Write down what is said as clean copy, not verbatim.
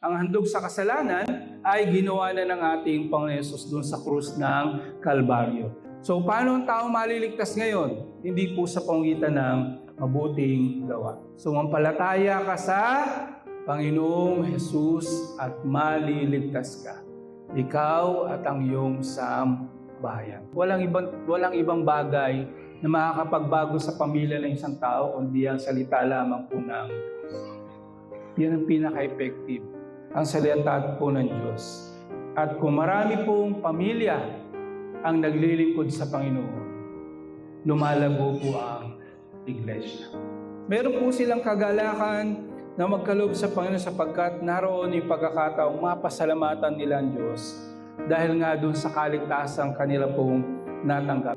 Ang handog sa kasalanan ay ginawa na ng ating Panginoon Hesus doon sa krus ng Kalbaryo. So paano ang tao maliligtas ngayon? Hindi po sa pamamagitan ng mabuting gawa. Sumampalataya ka sa Panginoong Hesus at maliligtas ka. Ikaw at ang iyong sambahayan. Walang ibang bagay na makakapagbago sa pamilya ng isang tao kundi ang salita lamang po ng yan ang pinaka-effective. Ang salita po ng Diyos. At kung marami pong pamilya ang naglilingkod sa Panginoon, lumalago po ang iglesia. Meron po silang kagalakan na magkaloob sa Panginoon sapagkat naroon yung pagkakataong mapasalamatan nila ang Diyos dahil nga doon sa kaligtasang kanila pong natanggap.